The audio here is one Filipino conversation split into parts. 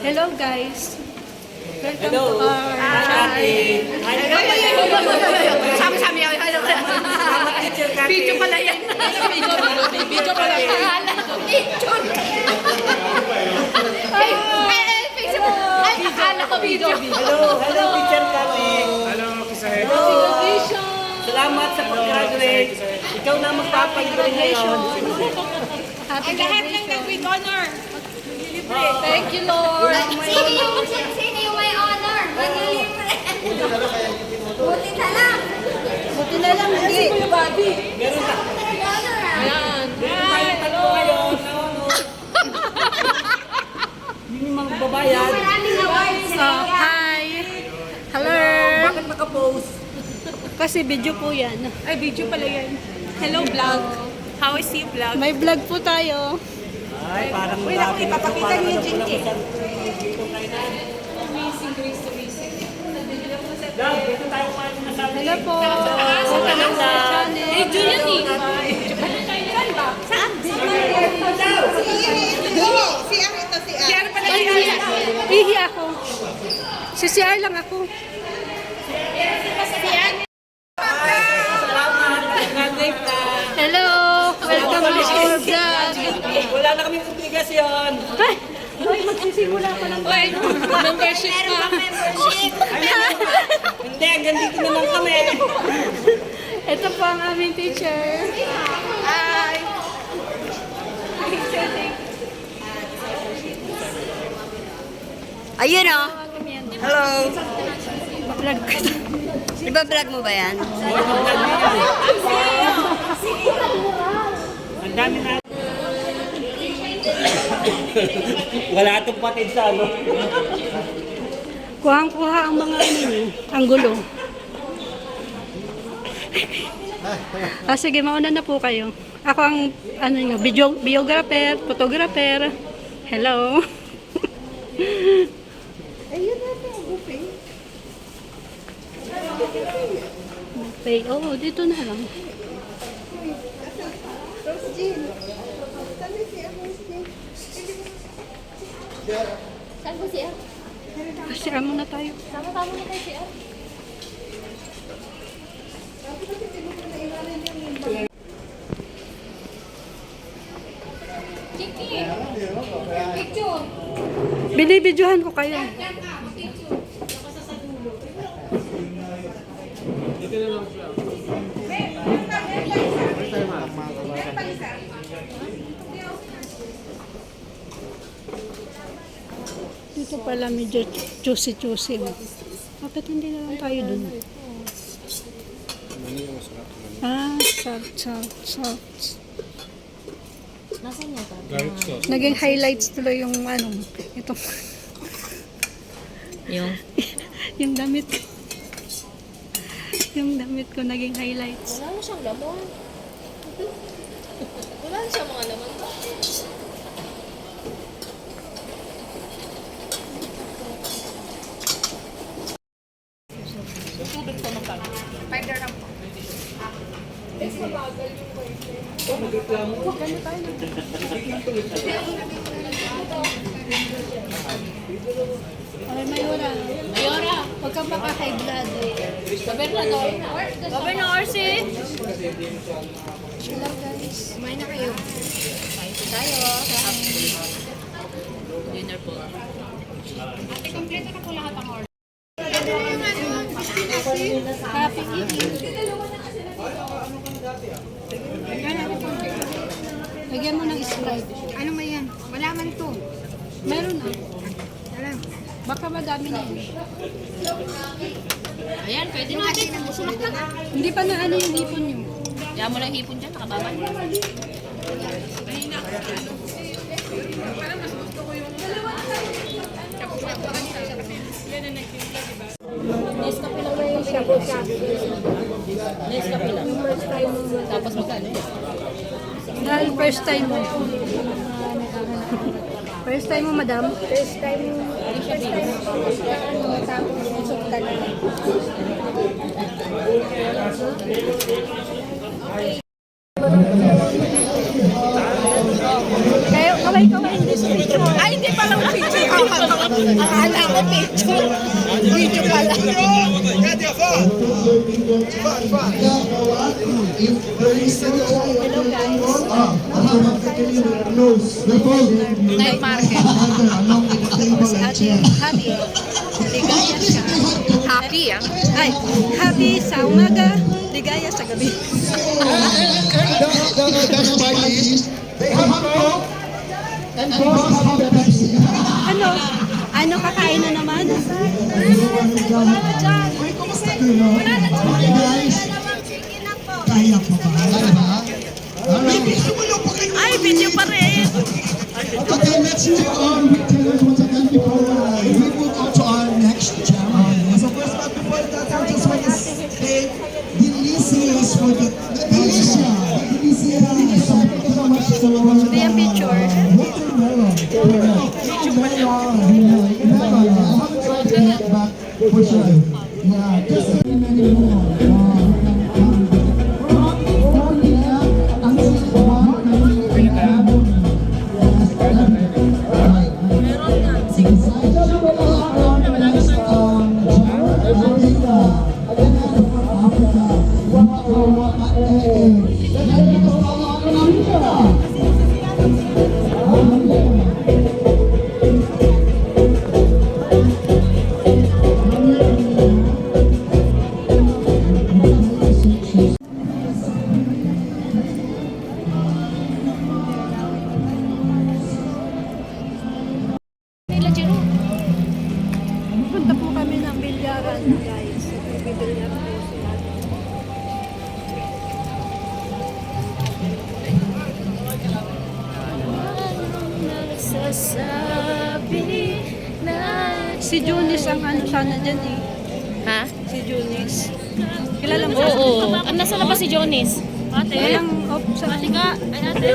Hello guys. Welcome Hello. to our channel. Sama-sama yan. Video pala yan. Video pala yan. Facebook. Ay, akala ko video. Hello, teacher Kati. Hello, Kisahe. Salamat sa pag-graduate. Ikaw na magpapag-graduate ngayon. Happy Lahat ng graduation. nag-with honor. Thank you, Lord. Sino yung may honor? Maglilibre. Buti na lang. Buti na lang, hindi. Meron ka. Honor ah. Ayan. Meron tayong tatlo ngayon. Yun yung mga babayan. Maraming awards. So, hi. Hello. Bakit nakapost? Kasi video po yan. Ay, video pala yan. Hello, vlog. How is your vlog? May vlog po tayo. Ay, parang Uy, naku, ipapakita niyo yung Jinky. Dad, dito tayo kumain na sa Hello po. Welcome to our channel. Eh, Julian eh. Saan? Siya pala yan. Ihi ako. Si CR lang ako. Salamat. Graduate na. Hello. Welcome to our vlog. Wala na kaming obligasyon. Ay, magsisimula pa lang. Uy, membership pa. Hindi, hanggang dito na lang kami. Ito po ang aming teacher. Hi. Ayun o. Hello. Vlog ko. Di ba vlog mo ba yan? Ang dami na. Wala itong patid sa ano. Kuhang-kuha ang mga ang gulo. Sige, mauna na po kayo. Ako ang biographer, photographer. Hello. Okay. Oh, dito na lang. Saan po siya? Kasi muna tayo. Sama-sama na kayo siya. Chiki! Picture! Binibidyohan ko kayo. Dito pala medyo juicy-juicy. Bakit hindi na lang tayo dun? Ah, salt. Nasaan niya pa? Naging highlights tuloy yung ito. Yung? Yung damit ko. Yung damit ko naging highlights. Wala na siyang laman. Wala na siyang mga laman. Ay, Mayora. Mayora! Huwag kang maka-high blood. Gobernador! Gobernador si! Hello guys. Kumain na kayo. Kain po tayo. Dinner po. Ate, kompleto na po lahat ang order. Happy eating. Lagyan mo ng Sprite. Ano ba yan? Wala man to. Meron na. Alam. Baka madami na yun. Ayan, pwede na natin. Sumak na. Hindi pa na yung hipon nyo. Kaya mo lang hipon dyan, nakababal. Nescafe lang na yung shabu-shabu. Nescafe lang. Tapos magkano? Dahil first time mo. First time mo, madam? First time tapos busog ka na. Kayo, kaway-kaway in this picture. Ay, hindi pa lang picture. Akala ko picture. Video pala. Night market. Si Ate Happy. Ligaya siya. Happy ah. Ay, happy sa umaga, ligaya sa gabi. Ano? Ano kakain na naman? Kaya pa ba? Ay, video pa rin. Okay, let's move on. Once again, before we move on to our next challenge. So first, but before that, I just want to say delicious for the Delicia. So thank you so much to Ito yung picture. Watermelon. Watermelon. I haven't tried it yet, but for sure. Yeah, just many more. Punta po kami ng bilyaran, guys. Bibilyaran po sila. Si Junis ang ano sana dyan eh. Ha? Si Junis. Kilala mo Oo. Nasa na ba si Jonis? Ate. Walang off sa... Ate ka. Ay, ate.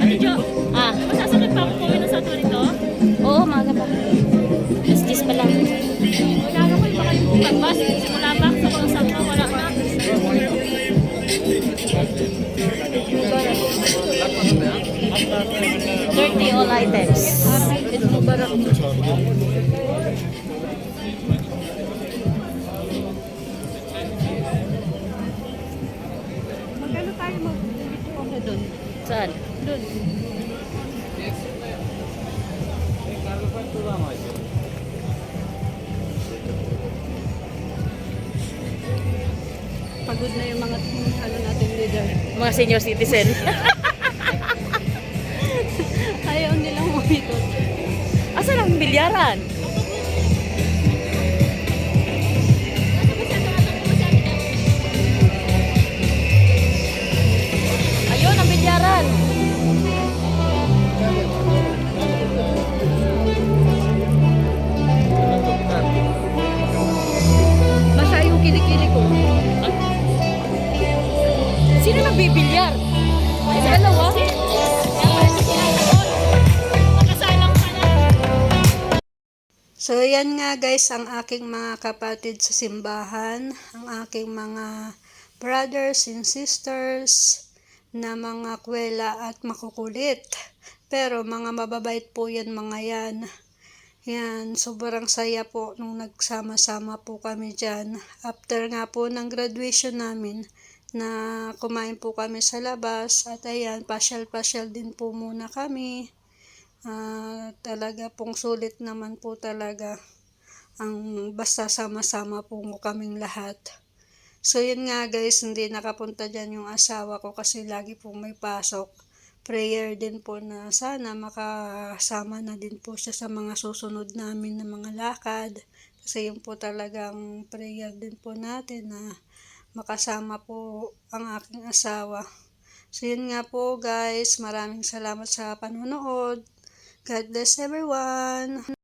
Ate Jo. Ah. Masasakit pa ako kumin sa ato nito? Oo, maaga pa. Just pa lang. Wala na ko yung baka yung pagbas. Simula ba sa mga sakto? Wala na. Dirty all items. Ito mo barak. Magkano tayo mag-dito ko na doon? Saan? Doon. Pagod na yung mga ano natin leader. Mga senior citizen. Ayaw nilang umikot. Asan ang bilyaran? Ayun, ang bilyaran. Basta yung kilikili ko. Sino nagbibilyar? Ay, dalawa? So, yan nga guys, ang aking mga kapatid sa simbahan, ang aking mga brothers and sisters na mga kwela at makukulit. Pero mga mababait po yan mga yan. Yan, sobrang saya po nung nagsama-sama po kami dyan. After nga po ng graduation namin, na kumain po kami sa labas at ayan, pasyal-pasyal din po muna kami. Talaga pong sulit naman po talaga ang basta sama-sama po kaming lahat. So yun nga guys, hindi nakapunta dyan yung asawa ko kasi lagi pong may pasok. Prayer din po na sana makasama na din po siya sa mga susunod namin na mga lakad. Kasi yun po talagang prayer din po natin na makasama po ang aking asawa. So yun nga po guys, maraming salamat sa panonood. God bless everyone!